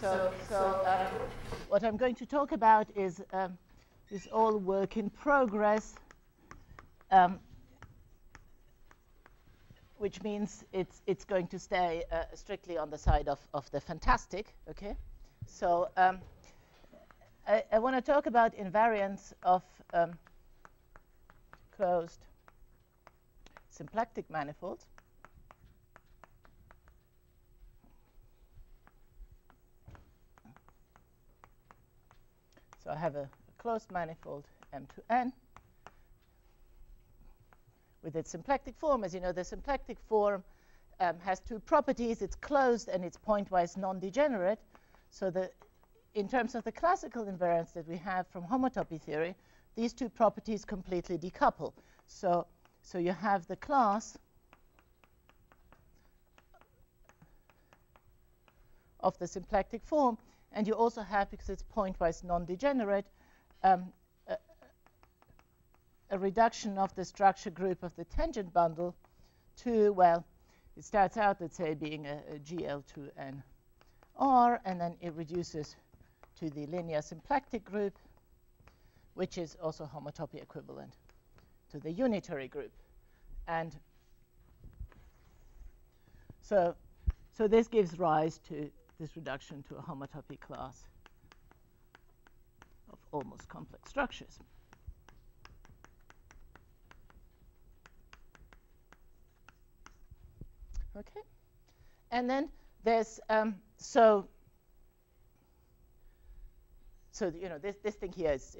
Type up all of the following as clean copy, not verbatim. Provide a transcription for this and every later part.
What I'm going to talk about is all work in progress, which means it's going to stay strictly on the side of the fantastic. Okay, so I want to talk about invariance of closed symplectic manifolds. So I have a closed manifold M to N with its symplectic form. As you know, the symplectic form has two properties. It's closed and it's pointwise non-degenerate. So in terms of the classical invariance that we have from homotopy theory, these two properties completely decouple. So you have the class of the symplectic form, and you also have, because it's pointwise non-degenerate, a reduction of the structure group of the tangent bundle to, well, it starts out, let's say, being a GL2NR, and then it reduces to the linear symplectic group, which is also homotopy equivalent to the unitary group. And so this gives rise to this reduction to a homotopy class of almost complex structures. Okay, and then there's so you know, this thing here is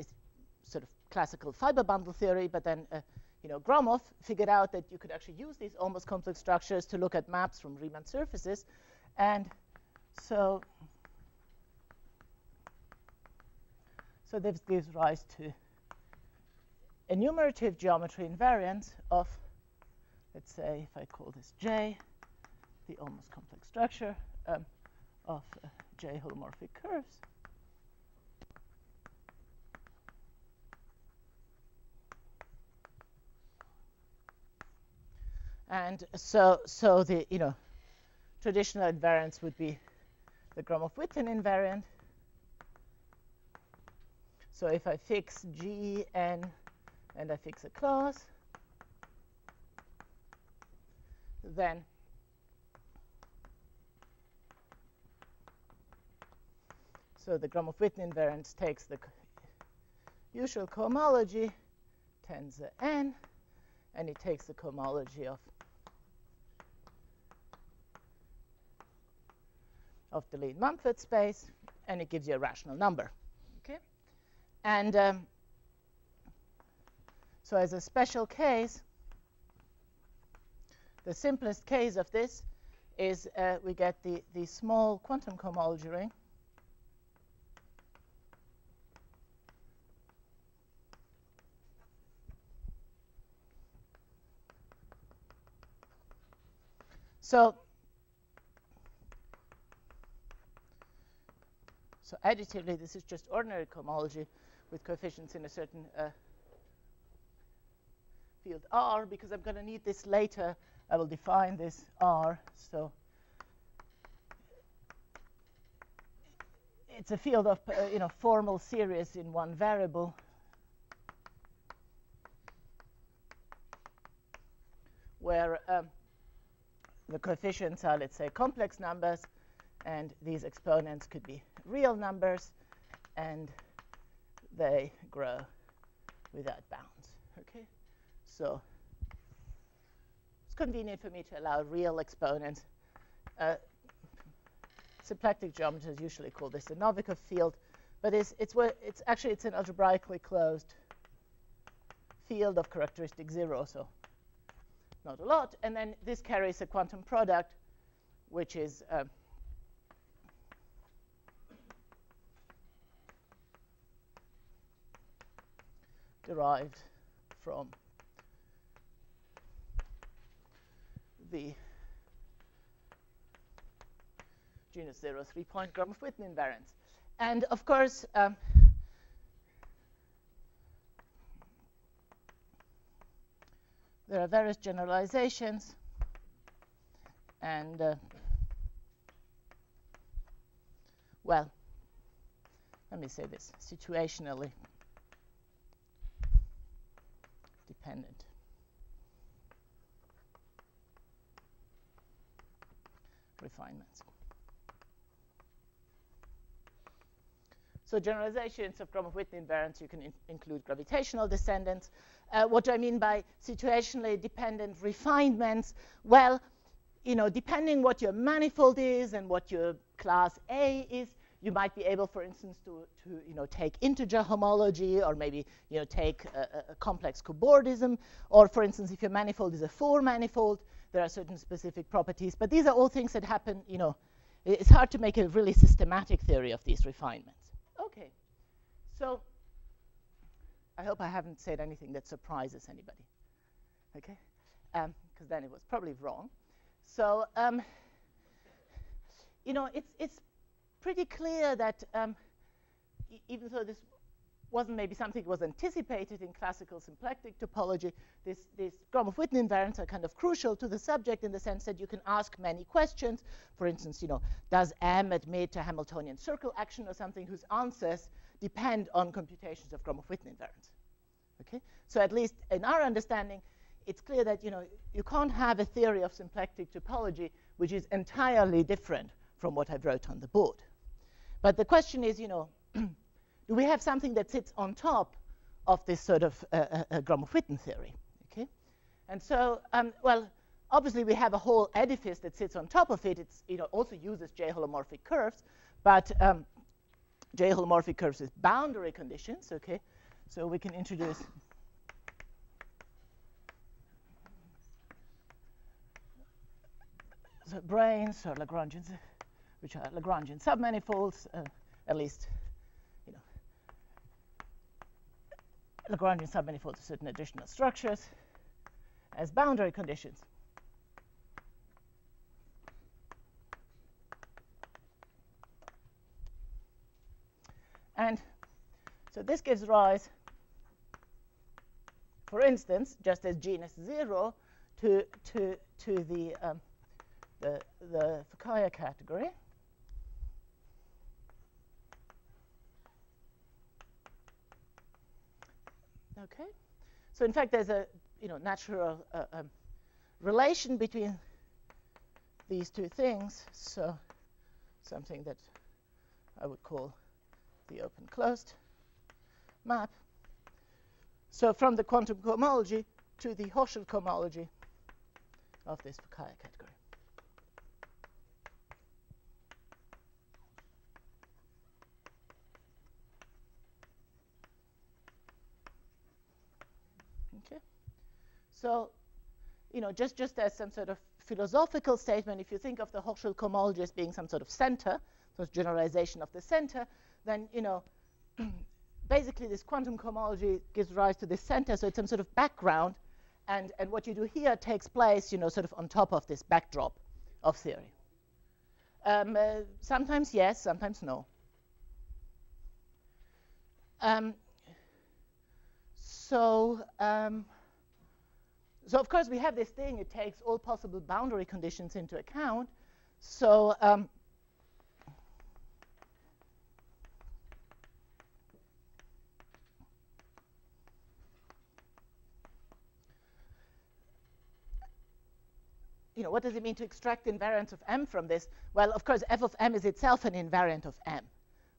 sort of classical fiber bundle theory, but then you know, Gromov figured out that you could actually use these almost complex structures to look at maps from Riemann surfaces, and so this gives rise to enumerative geometry invariance of, let's say, if I call this J, the almost complex structure of J holomorphic curves. And so the, you know, traditional invariance would be the Gromov-Witten invariant. So if I fix G, N, and I fix a class, then so the Gromov-Witten invariance takes the usual cohomology, tensor N, and it takes the cohomology of the Lie-Mumford space, and it gives you a rational number. Okay, and so as a special case, the simplest case of this is we get the small quantum cohomology ring. So additively, this is just ordinary cohomology with coefficients in a certain field R, because I'm going to need this later. I will define this R. So it's a field of you know, formal series in one variable, where the coefficients are, let's say, complex numbers, and these exponents could be real numbers, and they grow without bounds. Okay, so it's convenient for me to allow real exponents. Symplectic geometers usually call this the Novikov field, but it's an algebraically closed field of characteristic 0, so not a lot. And then this carries a quantum product, which is derived from the genus 0 3-point Gromov-Witten invariance. And of course, there are various generalizations, and well, let me say this, situationally dependent refinements. So generalizations of Gromov-Witten invariance, you can include gravitational descendants. What do I mean by situationally dependent refinements? Well, you know, depending what your manifold is and what your class A is, you might be able, for instance, to you know, take integer homology, or maybe, you know, take a complex cobordism, or for instance, if your manifold is a 4 manifold, there are certain specific properties. But these are all things that happen, you know, it's hard to make a really systematic theory of these refinements. Okay, so I hope I haven't said anything that surprises anybody, okay? Because then it was probably wrong. So, you know, it's pretty clear that even though this wasn't maybe something that was anticipated in classical symplectic topology, these Gromov-Witten invariants are kind of crucial to the subject in the sense that you can ask many questions. For instance, you know, does M admit a Hamiltonian circle action or something whose answers depend on computations of Gromov-Witten invariants? Okay, so at least in our understanding, it's clear that, you know, you can't have a theory of symplectic topology which is entirely different from what I wrote on the board. But the question is, you know, do we have something that sits on top of this sort of Gromov-Witten theory? Okay, and so, well, obviously we have a whole edifice that sits on top of it. It's, you know, also uses J-holomorphic curves, but J-holomorphic curves with boundary conditions. Okay, so we can introduce the branes or Lagrangians, which are Lagrangian submanifolds, at least, you know, Lagrangian submanifolds of certain additional structures as boundary conditions. And so this gives rise, for instance, just as genus 0 to the Fukaya category. Okay, so in fact there's a, you know, natural relation between these two things. So something that I would call the open-closed map. So from the quantum cohomology to the Hochschild cohomology of this Fukaya category. Okay, so, you know, just as some sort of philosophical statement, if you think of the Hochschild cohomology as being some sort of center, so it's generalization of the center, then, you know, basically this quantum cohomology gives rise to this center, so it's some sort of background, and what you do here takes place, you know, sort of on top of this backdrop of theory. Sometimes yes, sometimes no. So of course we have this thing, it takes all possible boundary conditions into account. So you know, what does it mean to extract invariance of M from this? Well, of course, f of M is itself an invariant of M,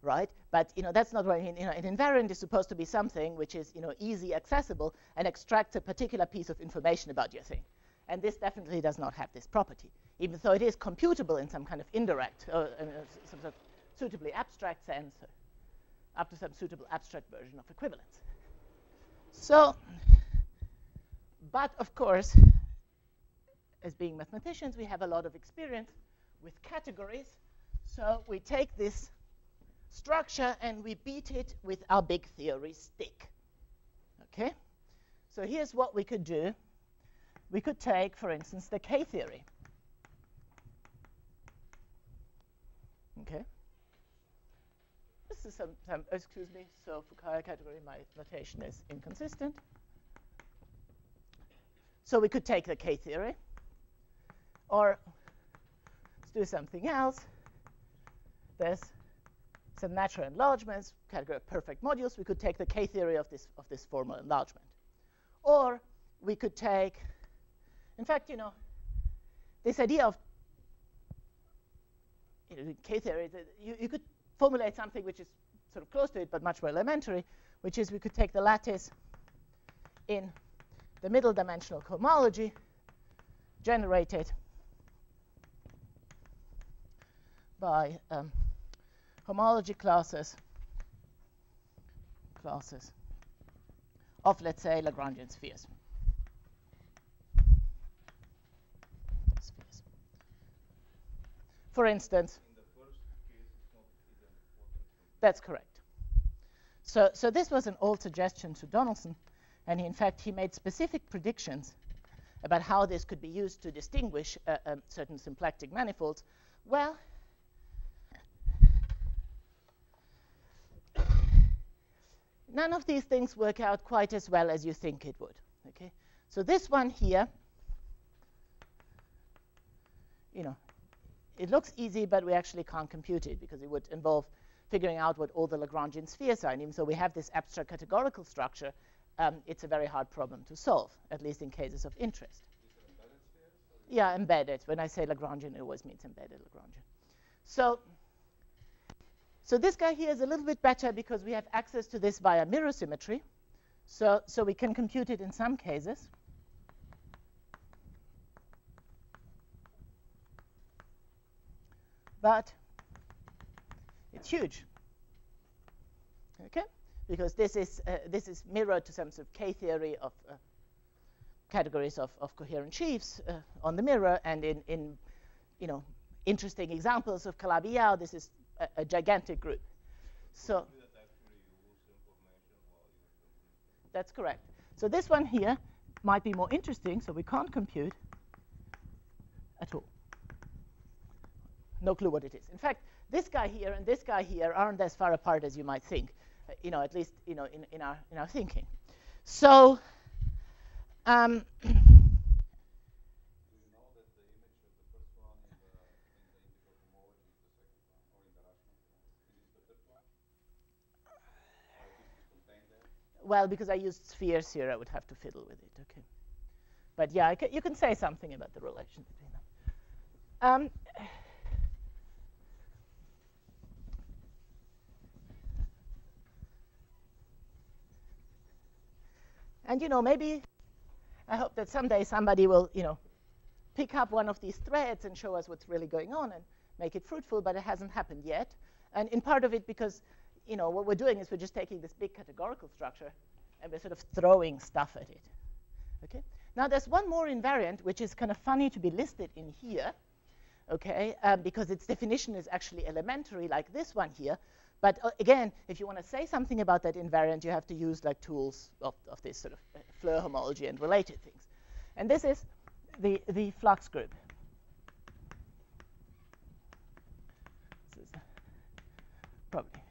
right? But, you know, that's not what I mean. You know, an invariant is supposed to be something which is, you know, easy accessible and extracts a particular piece of information about your thing. And this definitely does not have this property, even though it is computable in some kind of indirect, or some sort of suitably abstract sense, up to some suitable abstract version of equivalence. So, but of course, as being mathematicians, we have a lot of experience with categories. So we take this structure and we beat it with our big theory stick. Okay? So here's what we could do. We could take, for instance, the K-theory. Okay? This is some excuse me, so Fukaya category, my notation is inconsistent. So we could take the K-theory. Or let's do something else. There's some natural enlargements, category of perfect modules. We could take the K-theory of this formal enlargement. Or we could take, in fact, this idea of K-theory, you could formulate something which is sort of close to it, but much more elementary, which is we could take the lattice in the middle dimensional cohomology generated by homology classes of, let's say, Lagrangian spheres. For instance, in the first case, it's not hidden. That's correct. So this was an old suggestion to Donaldson, and in fact he made specific predictions about how this could be used to distinguish certain symplectic manifolds. Well, none of these things work out quite as well as you think it would. Okay, so this one here, it looks easy, but we actually can't compute it because it would involve figuring out what all the Lagrangian spheres are. And even though we have this abstract categorical structure, it's a very hard problem to solve, at least in cases of interest. These are embedded spheres? Yeah, embedded. When I say Lagrangian, it always means embedded Lagrangian. So this guy here is a little bit better because we have access to this via mirror symmetry. So we can compute it in some cases. But it's huge, okay? Because this is mirrored to some sort of K-theory of categories of coherent sheaves on the mirror, and in interesting examples of Calabi-Yau, this is a gigantic group. So that's correct. So this one here might be more interesting, so we can't compute at all. No clue what it is. In fact, this guy here and this guy here aren't as far apart as you might think, at least in our thinking. So Do you know that the image of the first one in the integral homology is the second one, or in the rational one? Is it the third one? Or is it contained there? Well, because I used spheres here, I would have to fiddle with it. Okay, but yeah, you can say something about the relation between them. And maybe I hope that someday somebody will, pick up one of these threads and show us what's really going on and make it fruitful, but it hasn't happened yet. And in part of it because, what we're doing is we're just taking this big categorical structure and we're sort of throwing stuff at it. Okay? Now there's one more invariant, which is kind of funny to be listed in here, okay, because its definition is actually elementary like this one here. But again, if you want to say something about that invariant, you have to use like tools of this sort of Floer homology and related things. And this is the flux group. This is probably.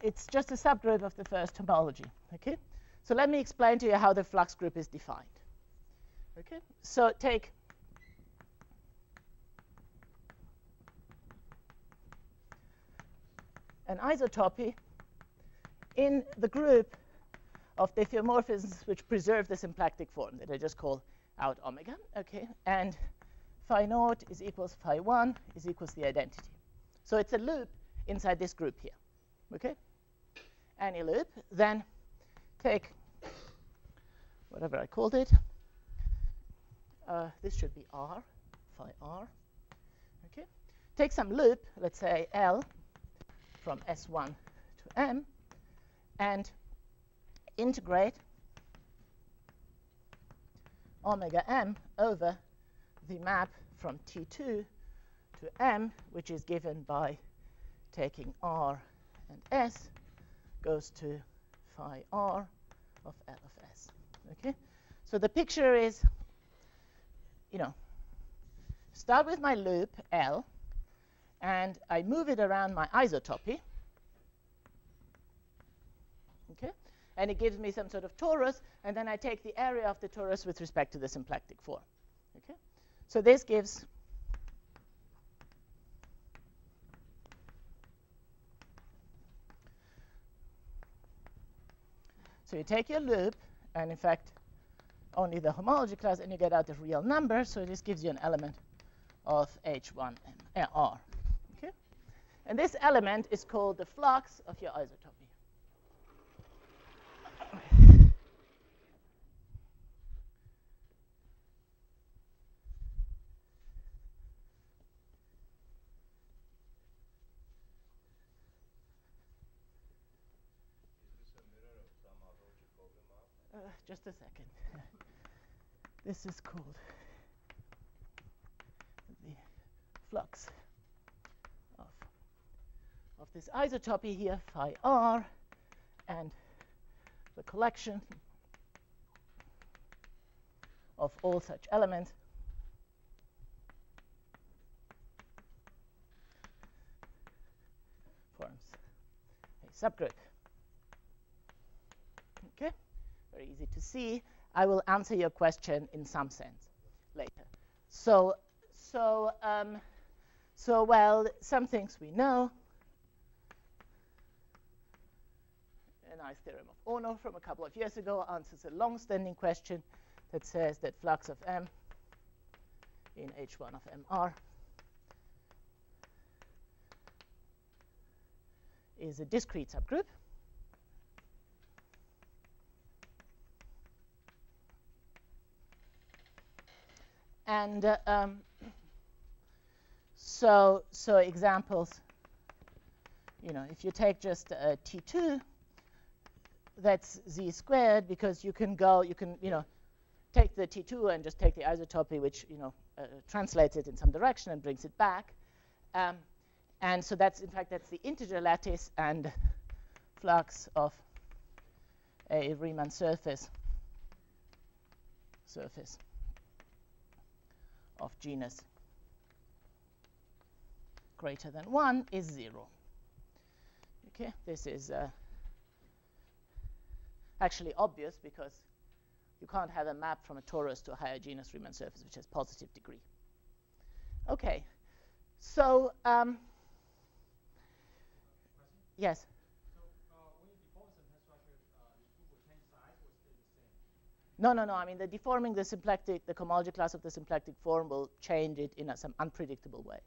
It's just a subgroup of the first homology. Okay. So let me explain to you how the flux group is defined. Okay. So take an isotopy in the group of diffeomorphisms which preserve the symplectic form that I just call out omega, okay? And phi naught is equals phi 1 is equals the identity. So it's a loop inside this group here, okay? Any loop, then take whatever I called it. This should be R, phi R, okay? Take some loop, let's say L, from S1 to M, and integrate omega m over the map from T2 to M, which is given by taking R and S, goes to phi R of L of S. Okay? So the picture is, start with my loop L, and I move it around my isotopy, okay? And it gives me some sort of torus, and then I take the area of the torus with respect to the symplectic form, okay? So this gives So you take your loop, and in fact, only the homology class, and you get out a real number. So this gives you an element of H1R. Okay? And this element is called the flux of your isotopy. Just a second. This is called the flux of this isotopy here, phi r, and the collection of all such elements forms a subgroup. Okay? Very easy to see. I will answer your question in some sense later. So well, some things we know. A nice theorem of Ono from a couple of years ago answers a long-standing question that says that flux of M in H1 of MR is a discrete subgroup. And so examples, if you take just T2, that's Z squared, because you can take the T2 and just take the isotopy, which, translates it in some direction and brings it back. And so that's, in fact, that's the integer lattice and flux of a Riemann surface of genus greater than 1 is 0. Okay, this is actually obvious because you can't have a map from a torus to a higher genus Riemann surface which has positive degree. Okay, so yes. When you deform some tensor structure, the two will change size or stay the same? No. I mean, deforming the symplectic, the cohomology class of the symplectic form will change it in some unpredictable way.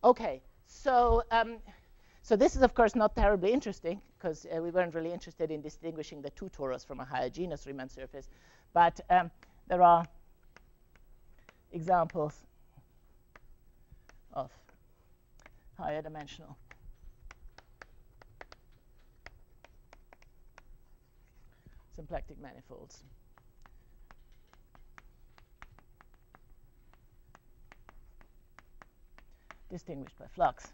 Okay, so this is, of course, not terribly interesting because we weren't really interested in distinguishing the two torus from a higher genus Riemann surface. But there are examples of higher dimensional symplectic manifolds. Distinguished by flux.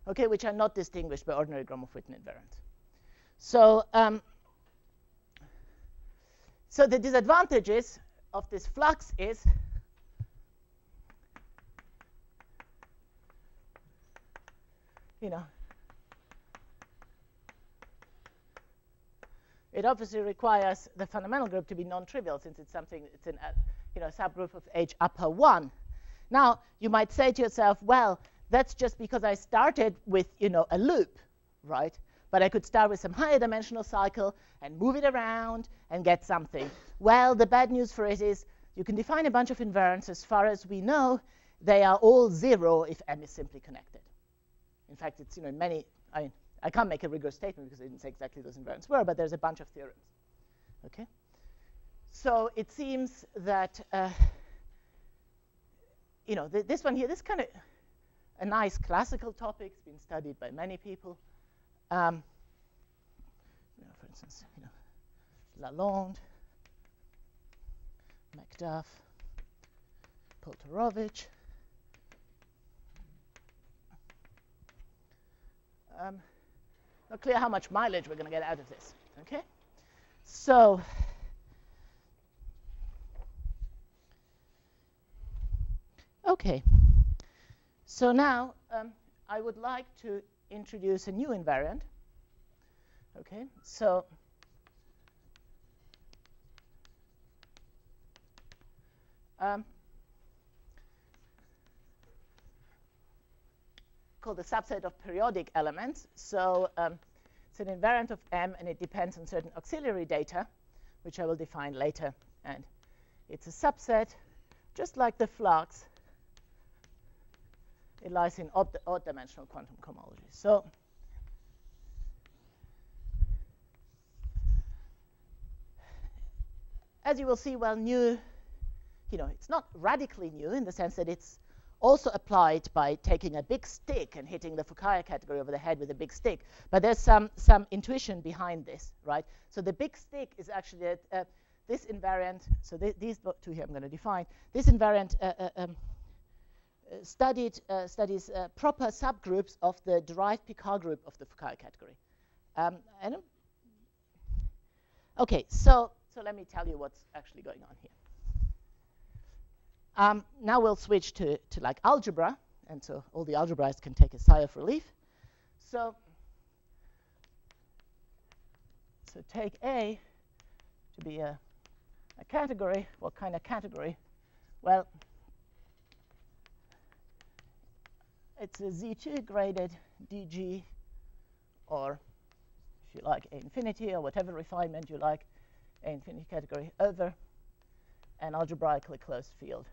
Okay, which are not distinguished by ordinary Gromov-Witten invariance. So, so the disadvantages of this flux is it obviously requires the fundamental group to be non-trivial since it's something, it's an subgroup of H upper 1. Now, you might say to yourself, well, that's just because I started with, a loop, right? But I could start with some higher dimensional cycle and move it around and get something. Well, the bad news for it is you can define a bunch of invariants. As far as we know, they are all 0 if M is simply connected. In fact, it's, many, I can't make a rigorous statement because I didn't say exactly those invariants were, but there's a bunch of theorems. Okay? So it seems that, this one here, this kind of a nice classical topic. It's been studied by many people. For instance, Lalonde, McDuff, Poltorovich. Not clear how much mileage we're going to get out of this. Okay, so so now I would like to introduce a new invariant. Okay, so called the subset of periodic elements. So it's an invariant of M, and it depends on certain auxiliary data, which I will define later. And it's a subset, just like the flux. It lies in odd-dimensional quantum cohomology. So as you will see, well, new, it's not radically new in the sense that it's also applied by taking a big stick and hitting the Fukaya category over the head with a big stick. But there's some intuition behind this, right? So the big stick is actually this invariant. So these two here I'm going to define. This invariant studies proper subgroups of the derived Picard group of the Fukaya category. Okay, so let me tell you what's actually going on here. Now we'll switch to like algebra, and so all the algebraists can take a sigh of relief. So take A to be a category. What kind of category? Well, it's a Z2 graded DG, or if you like, A infinity, or whatever refinement you like, A infinity category over an algebraically closed field.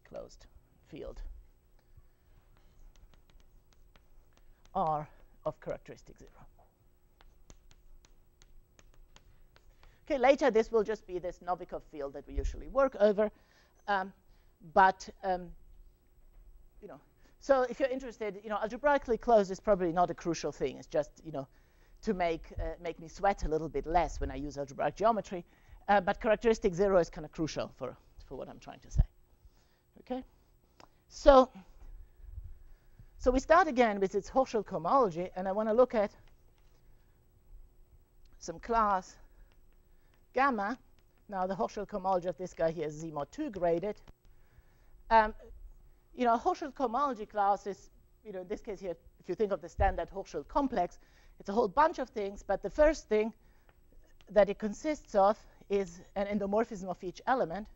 Closed field R of characteristic 0. Okay, later this will just be this Novikov field that we usually work over. So if you're interested, algebraically closed is probably not a crucial thing. It's just, to make me sweat a little bit less when I use algebraic geometry. But characteristic 0 is kind of crucial for what I'm trying to say. Okay, so we start again with its Hochschild cohomology, and I want to look at some class gamma. Now the Hochschild cohomology of this guy here is Z mod 2 graded. Hochschild cohomology class is, in this case here, if you think of the standard Hochschild complex, it's a whole bunch of things, but the first thing that it consists of is an endomorphism of each element.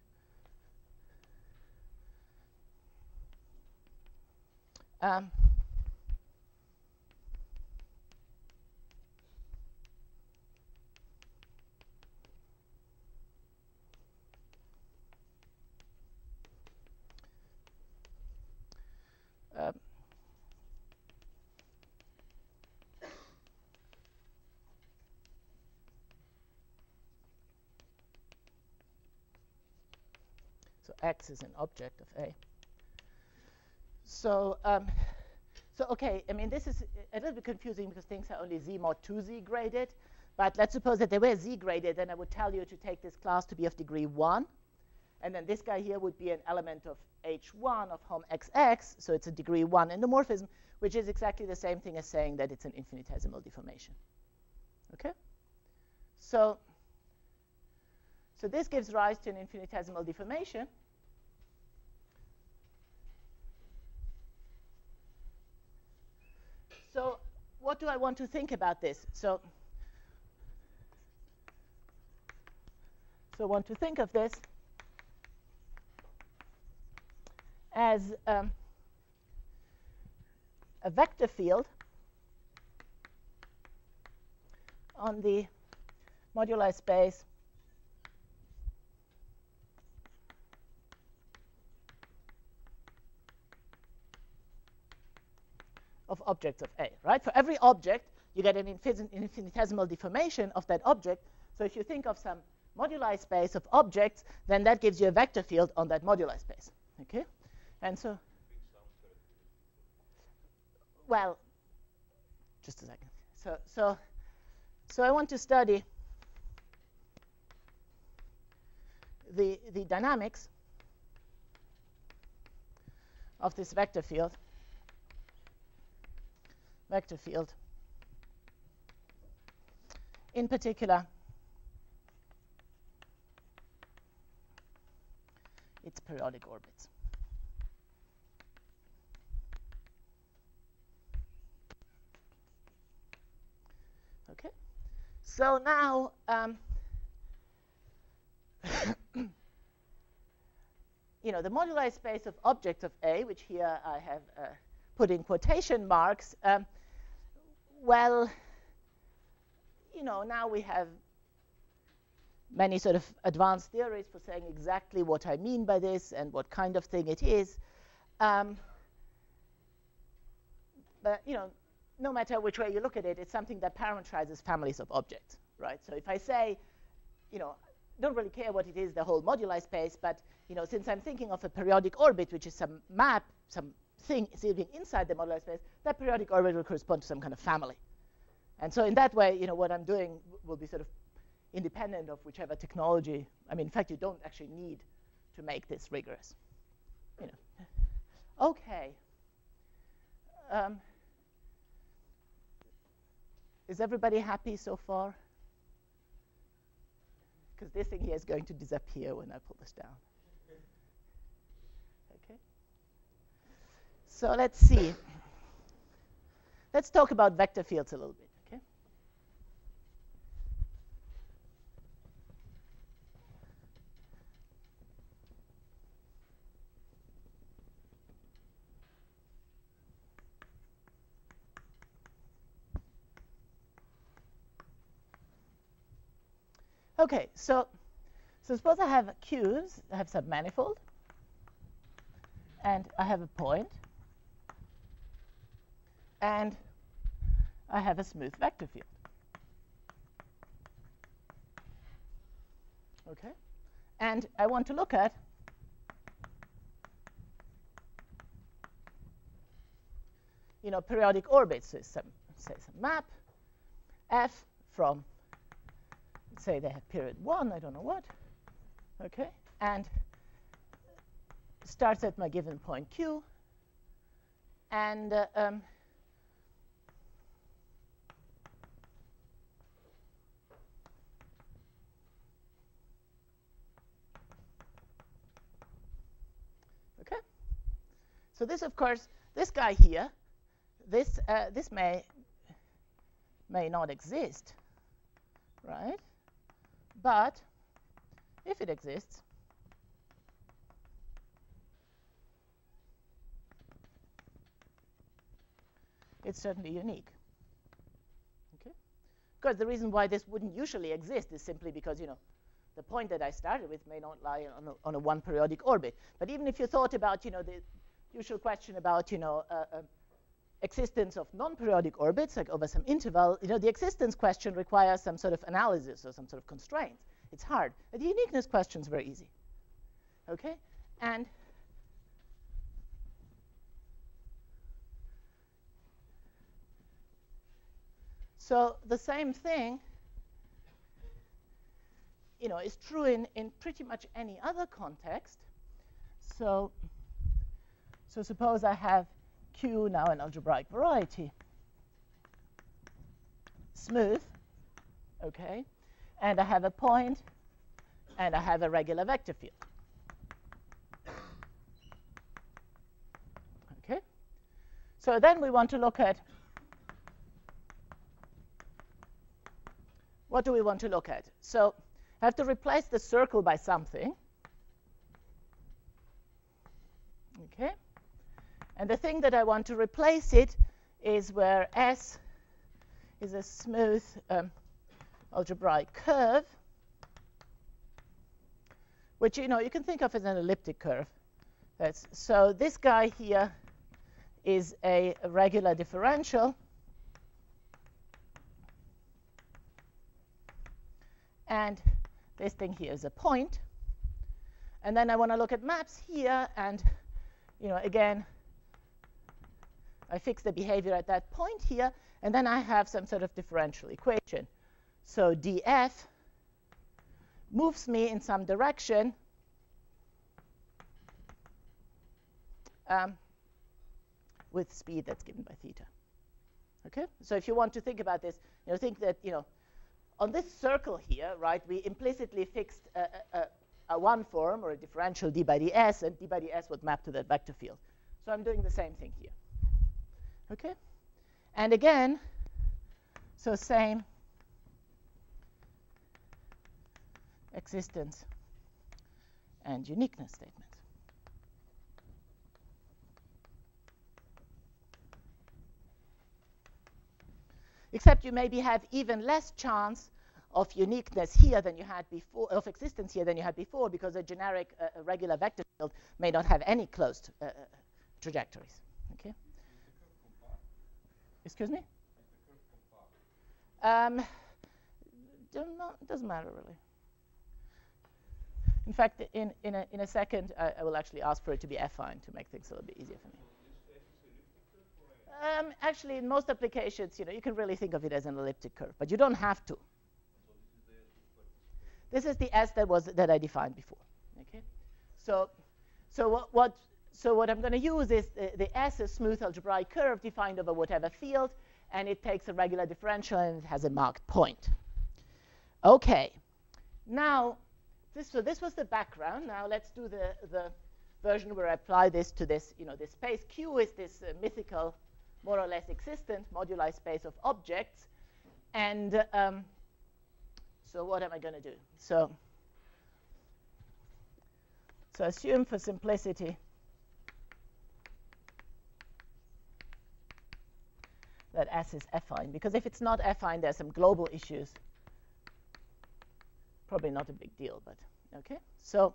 So X is an object of A. So okay, I mean, this is a little bit confusing because things are only Z mod 2Z graded. But let's suppose that they were Z graded, then I would tell you to take this class to be of degree 1. And then this guy here would be an element of H1 of Hom XX. So it's a degree 1 endomorphism, which is exactly the same thing as saying that it's an infinitesimal deformation. Okay? So this gives rise to an infinitesimal deformation. So what do I want to think about this? So I want to think of this as a vector field on the moduli space of objects of A, right? For every object, you get an infinitesimal deformation of that object. So if you think of some moduli space of objects, then that gives you a vector field on that moduli space, okay? And so, well, just a second. So I want to study the dynamics of this vector field. In particular, its periodic orbits. Okay, so now the moduli space of objects of A, which here I have put in quotation marks, well, now we have many sort of advanced theories for saying exactly what I mean by this and what kind of thing it is. But, no matter which way you look at it, it's something that parameterizes families of objects, right? So if I say, don't really care what it is, the whole moduli space, but, since I'm thinking of a periodic orbit, which is some map, some thing sitting inside the moduli space, that periodic orbit will correspond to some kind of family. And so in that way, what I'm doing will be sort of independent of whichever technology. I mean, in fact, you don't actually need to make this rigorous. Okay. Is everybody happy so far? Because this thing here is going to disappear when I pull this down. Okay. So let's see. Let's talk about vector fields a little bit. Okay. Okay, so suppose I have Q's, I have some manifold, and I have a point, and I have a smooth vector field. Okay, and I want to look at periodic orbits. So say some map F from, say they have period 1, I don't know what, okay, and starts at my given point Q, and okay. So this, of course, this guy here, this may not exist, right? But if it exists, it's certainly unique. Okay? Because the reason why this wouldn't usually exist is simply because, the point that I started with may not lie on a one periodic orbit. But even if you thought about, the usual question about, existence of non-periodic orbits, like over some interval, the existence question requires some sort of analysis or some sort of constraints. It's hard. But the uniqueness question is very easy. Okay? And so the same thing, is true in pretty much any other context. So suppose I have Q now an algebraic variety, smooth, okay, and I have a point, and I have a regular vector field. Okay, so then we want to look at, what do we want to look at? So I have to replace the circle by something. Okay. And the thing that I want to replace it is where S is a smooth algebraic curve, which you can think of as an elliptic curve. So this guy here is a regular differential, and this thing here is a point. And then I want to look at maps here, and again, I fix the behavior at that point here, and then I have some sort of differential equation. So df moves me in some direction with speed that's given by theta. Okay? So if you want to think about this, think that, on this circle here, right, we implicitly fixed a one form or a differential d by ds, and d by ds would map to that vector field. So I'm doing the same thing here. Okay? And again, so same existence and uniqueness statements. except you maybe have even less chance of uniqueness here than you had before, of existence here than you had before, because a generic regular vector field may not have any closed trajectories. Okay. Excuse me? Doesn't matter really. In fact, in a second, I will actually ask for it to be affine to make things a little bit easier for me. Actually, in most applications, you can really think of it as an elliptic curve, but you don't have to. This is the S that I defined before. Okay. So what I'm going to use is the S is smooth algebraic curve defined over whatever field, and it takes a regular differential and it has a marked point. Okay. Now, this was the background. Now let's do the version where I apply this to this, this space. Q is this mythical, more or less existent moduli space of objects. And so what am I going to do? So assume for simplicity that S is affine, because if it's not affine, there's some global issues. Probably not a big deal, but okay. So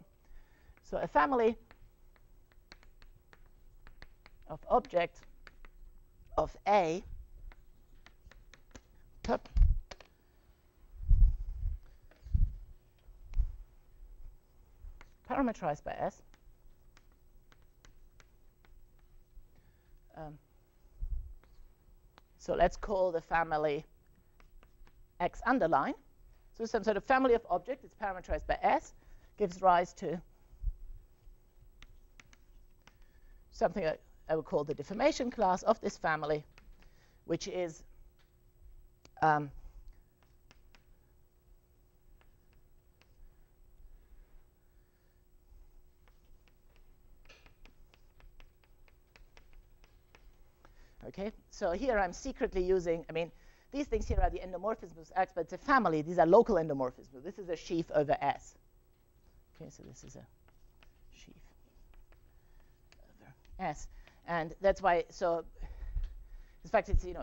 a family of objects of A parameterized by S so let's call the family X underline. So some sort of family of objects, it's parameterized by S, gives rise to something I would call the deformation class of this family, which is okay. So here I'm secretly using, these things here are the endomorphisms of X, but it's a family. These are local endomorphisms. This is a sheaf over S. Okay, so this is a sheaf over S. And that's why, so in fact, it's a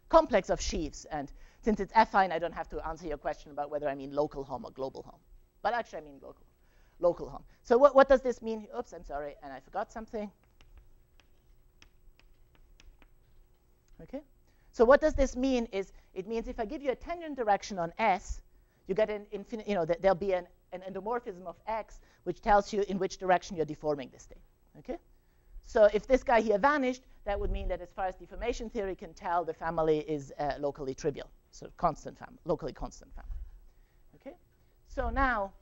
complex of sheaves. And since it's affine, I don't have to answer your question about whether I mean local hom or global hom. But actually, I mean local hom. So what does this mean? Oops, I'm sorry, and I forgot something. Okay. So what does this mean is it means if I give you a tangent direction on S, you get an infinite, there'll be an endomorphism of X which tells you in which direction you're deforming this thing. Okay? So if this guy here vanished, that would mean that as far as deformation theory can tell, the family is locally trivial, so constant family, locally constant family. Okay? So now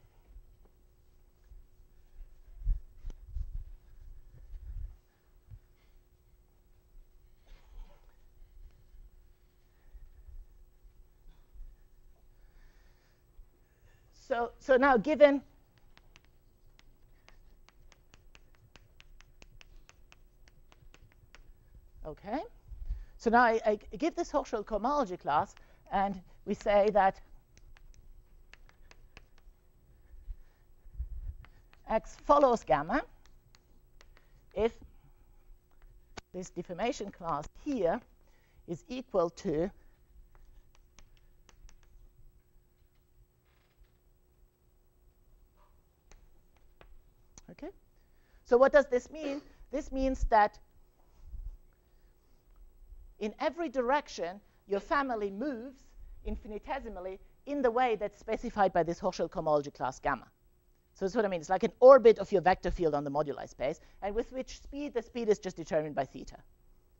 So now given okay, so now I give this Hochschild cohomology class, and we say that X follows gamma if this deformation class here is equal to okay. So what does this mean? This means that in every direction, your family moves infinitesimally in the way that's specified by this Hochschild cohomology class gamma. So that's what I mean. It's like an orbit of your vector field on the moduli space, and with which speed, the speed is just determined by theta.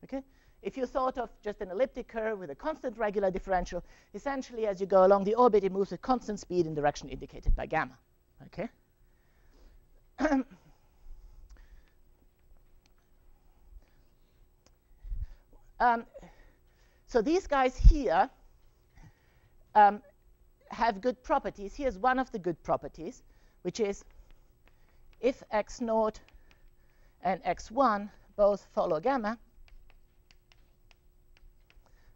Okay? If you thought of just an elliptic curve with a constant regular differential, essentially as you go along the orbit, it moves at constant speed in direction indicated by gamma. Okay? So these guys here have good properties. Here's one of the good properties, which is if x0 and x1 both follow gamma,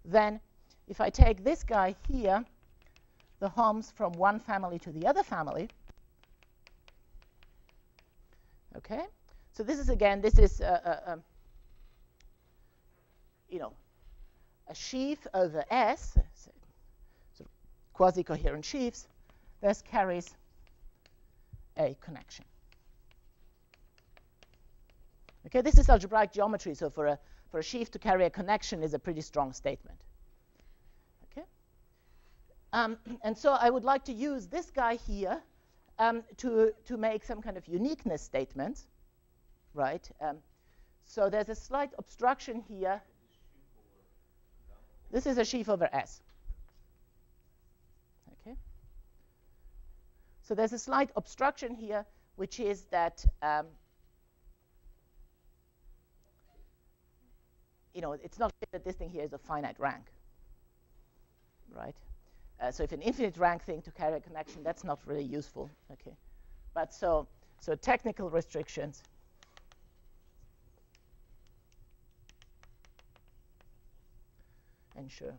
then if I take this guy here, the homs from one family to the other family, okay? So this is, again, this is, a sheaf over S, sort of quasi-coherent sheaves, this carries a connection. Okay, this is algebraic geometry, so for a sheaf to carry a connection is a pretty strong statement. Okay, and so I would like to use this guy here to make some kind of uniqueness statements, right? So there's a slight obstruction here. This is a sheaf over S. Okay. So there's a slight obstruction here, which is that it's not clear that this thing here is of finite rank, right? So if an infinite rank thing to carry a connection, that's not really useful. Okay, but so technical restrictions. Ensure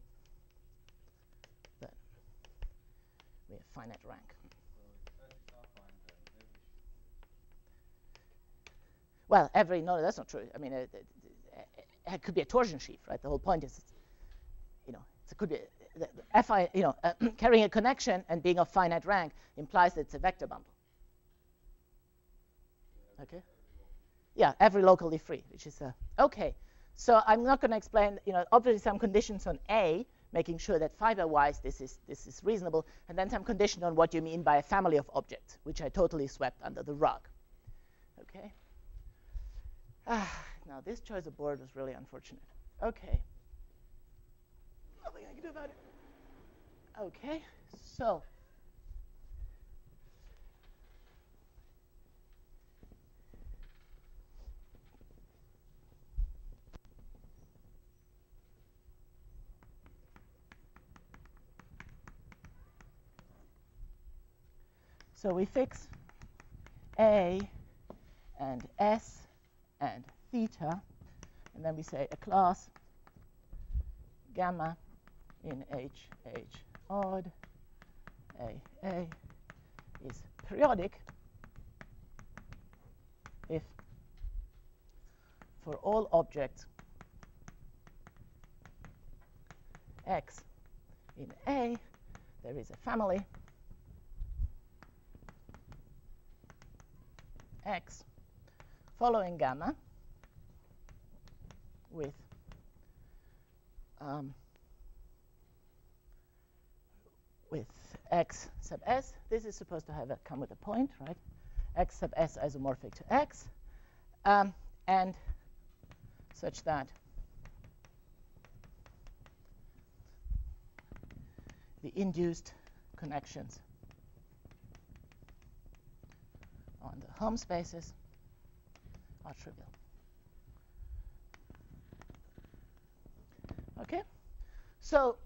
that we have finite rank. Well, no, that's not true. I mean, it could be a torsion sheaf, right? The whole point is, it could be carrying a connection and being of finite rank implies that it's a vector bundle. Okay. Yeah, every locally free, which is okay. So I'm not going to explain, obviously some conditions on A, making sure that fiber-wise this is reasonable, and then some condition on what you mean by a family of objects, which I totally swept under the rug. Okay. Now this choice of board was really unfortunate. Okay. Nothing I can do about it. Okay. So. So we fix A and S and theta, and then we say a class gamma in H odd A is periodic if for all objects X in A there is a family X following gamma with X sub S. This is supposed to come with a point, right? X sub S isomorphic to X, and such that the induced connections on the home spaces are trivial. Okay? So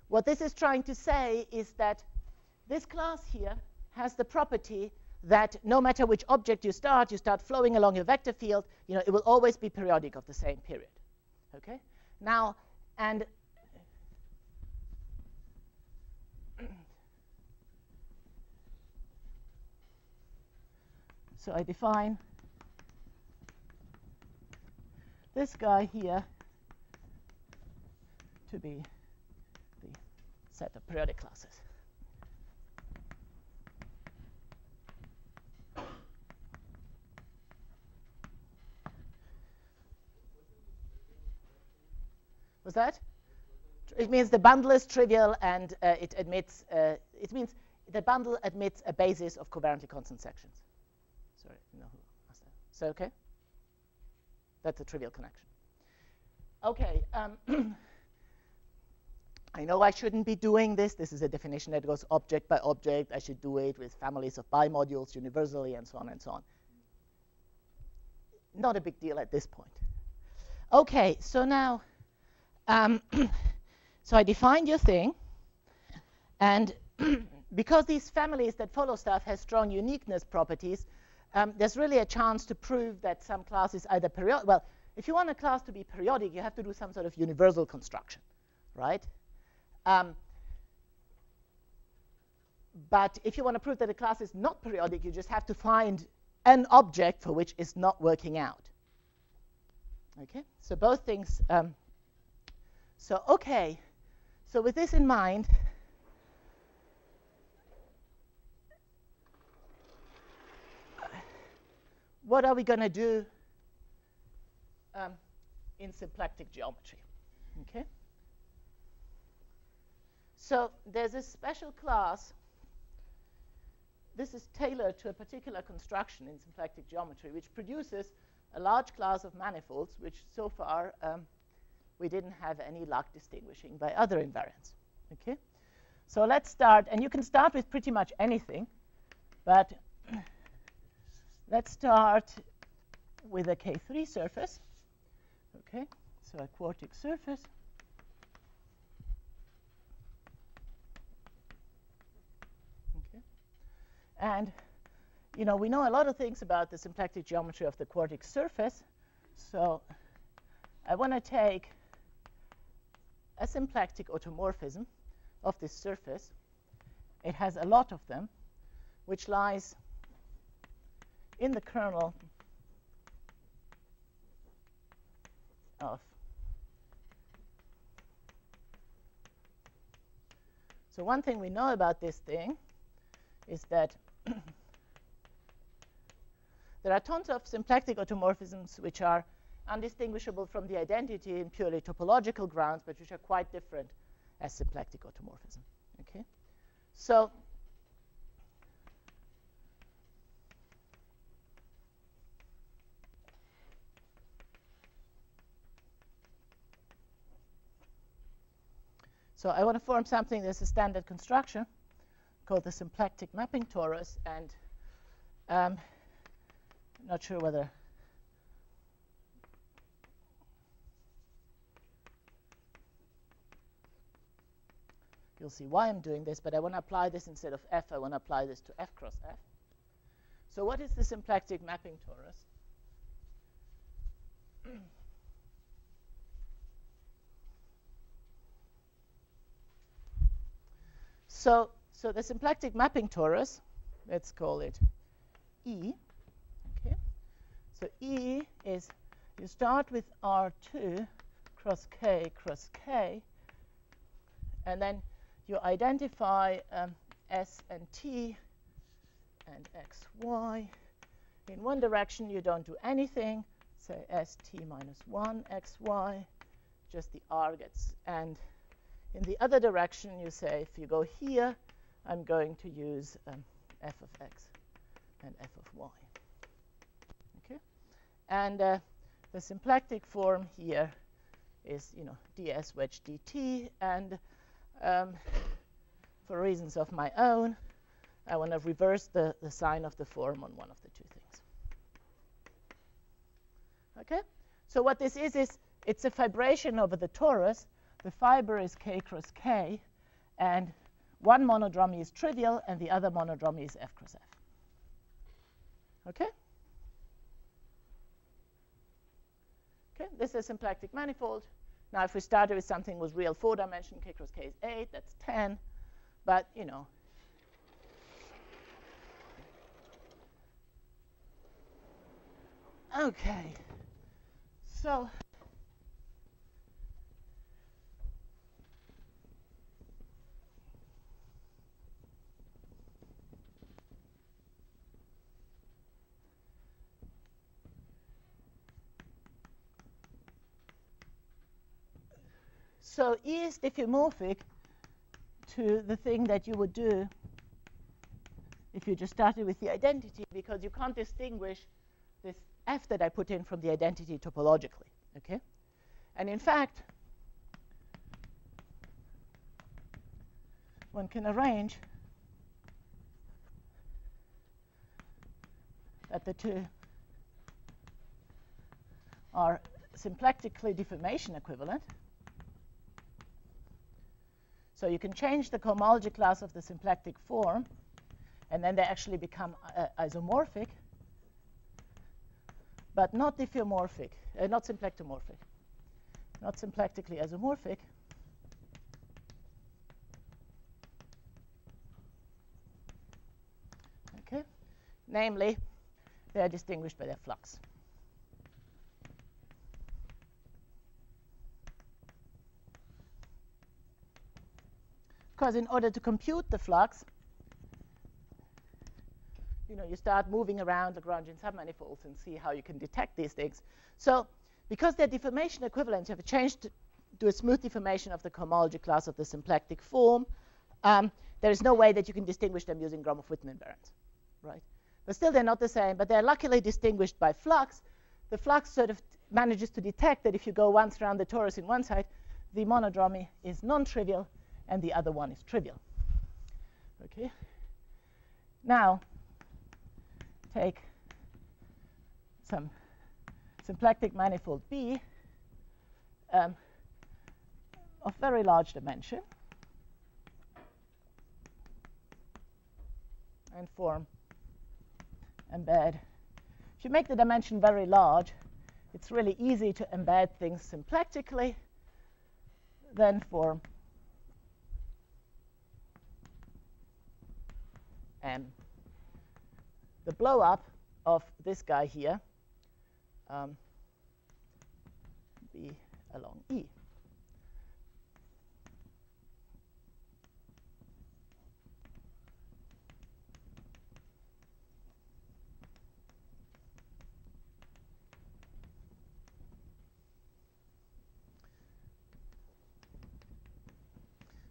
what this is trying to say is that this class here has the property that no matter which object you start flowing along your vector field, it will always be periodic of the same period. Okay? Now, and so I define this guy here to be the set of periodic classes. Was that? It means the bundle is trivial and it admits, it means the bundle admits a basis of covariantly constant sections. Sorry, no, who asked that? So, okay? That's a trivial connection. Okay. I know I shouldn't be doing this. This is a definition that goes object by object. I should do it with families of bimodules universally and so on and so on. Not a big deal at this point. Okay, so now, so I defined your thing. And because these families that follow stuff have strong uniqueness properties, there's really a chance to prove that some class is either periodic. Well, if you want a class to be periodic, you have to do some sort of universal construction, right? But if you want to prove that a class is not periodic, you just have to find an object for which it's not working out. Okay, so both things So, okay. So with this in mind, what are we going to do in symplectic geometry? Okay. So there's a special class. This is tailored to a particular construction in symplectic geometry, which produces a large class of manifolds, which so far we didn't have any luck distinguishing by other invariants. Okay. So let's start, and you can start with pretty much anything, but let's start with a K3 surface. Okay, so a quartic surface. Okay, and you know, we know a lot of things about the symplectic geometry of the quartic surface. So I want to take a symplectic automorphism of this surface. It has a lot of them, which lies in the kernel of. So one thing we know about this thing is that there are tons of symplectic automorphisms which are undistinguishable from the identity in purely topological grounds, but which are quite different as symplectic automorphism. Okay, so I want to form something that's a standard construction called the symplectic mapping torus, and I'm not sure whether you'll see why I'm doing this, but I want to apply this instead of F. I want to apply this to F cross F. So what is the symplectic mapping torus? So the symplectic mapping torus, let's call it E. Okay. So E is, you start with R2 cross K, and then you identify S and T and X, Y. In one direction, you don't do anything. Say ST minus 1, X, Y. Just the R gets. And in the other direction, you say, if you go here, I'm going to use F of X and F of Y. Okay? And the symplectic form here is, you know, ds wedge dt. And for reasons of my own, I want to reverse the sign of the form on one of the two things. Okay? So what this is it's a fibration over the torus. The fiber is K cross K, and one monodromy is trivial, and the other monodromy is F cross F. Okay? Okay, this is a symplectic manifold. Now, if we started with something with real 4-dimension, K cross K is 8, that's 10. But, you know, okay. So E is diffeomorphic to the thing that you would do if you just started with the identity, because you can't distinguish this F that I put in from the identity topologically. Okay? And in fact, one can arrange that the two are symplectically deformation equivalent. So you can change the cohomology class of the symplectic form, and then they actually become isomorphic, but not diffeomorphic, not symplectomorphic, not symplectically isomorphic. Okay, namely, they are distinguished by their flux. because in order to compute the flux, you start moving around Lagrangian submanifolds and see how you can detect these things. So because they're deformation equivalent, you have changed to a smooth deformation of the cohomology class of the symplectic form. There is no way that you can distinguish them using Gromov-Witten invariance, right? But still, they're not the same. But they're luckily distinguished by flux. The flux sort of manages to detect that if you go once around the torus in one side, the monodromy is non-trivial and the other one is trivial. Okay. Now, take some symplectic manifold B of very large dimension and form embed. If you make the dimension very large, it's really easy to embed things symplectically, then form M. The blow up of this guy here be along E.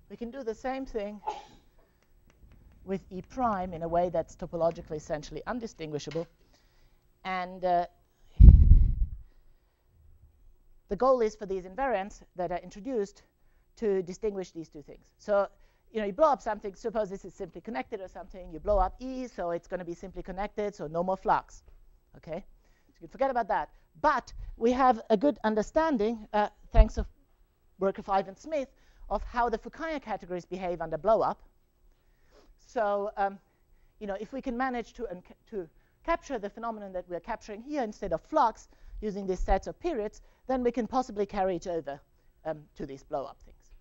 We can do the same thing with E prime in a way that's topologically essentially undistinguishable. And the goal is for these invariants that are introduced to distinguish these two things. So you blow up something. Suppose this is simply connected or something. You blow up E, so it's going to be simply connected, so no more flux. Okay? So you can forget about that. But we have a good understanding, thanks to work of Ivan Smith, of how the Fukaya categories behave under blow-up. So, if we can manage to capture the phenomenon that we're capturing here instead of flux using these sets of periods, then we can possibly carry it over to these blow-up things.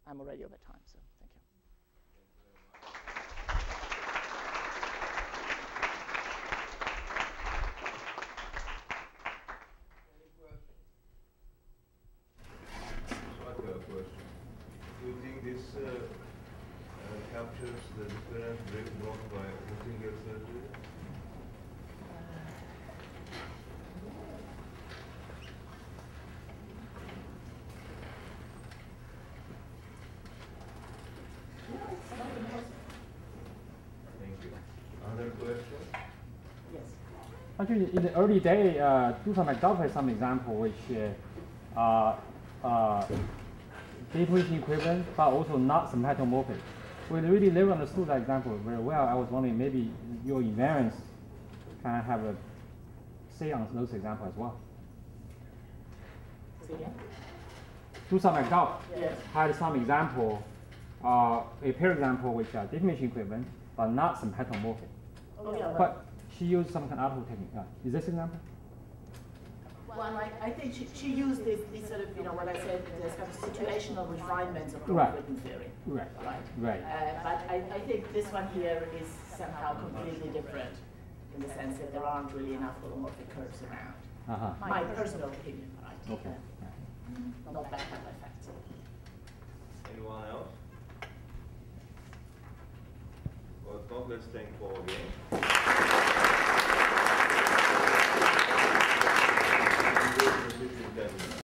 I'm already over time, so thank you. Any questions? So I have a question. Do you think this captures the difference brought by Hunzinger surgery? Thank you. Other questions? Yes. Actually, in the early day, Dusan McDuff has some example which deformation equivalent, but also not symplectomorphic. We really never understood that example very well. I was wondering maybe your invariance can have a say on those examples as well. See again? Dusan McDuff Yes. had some example, a pair example which are deformation equivalent, but not symplectomorphic. Oh, yeah, But she used some kind of auto technique. Is this example? well, I think she used this sort of, what I said, this kind of situational refinements of Right. Gromov-Witten theory. Right. Right. Right. But I think this one here is somehow completely different in the sense that there aren't really enough holomorphic curves around. My personal opinion, right? Okay. Not backed up by facts. Anyone else? Well, if not, let's thank Paul again.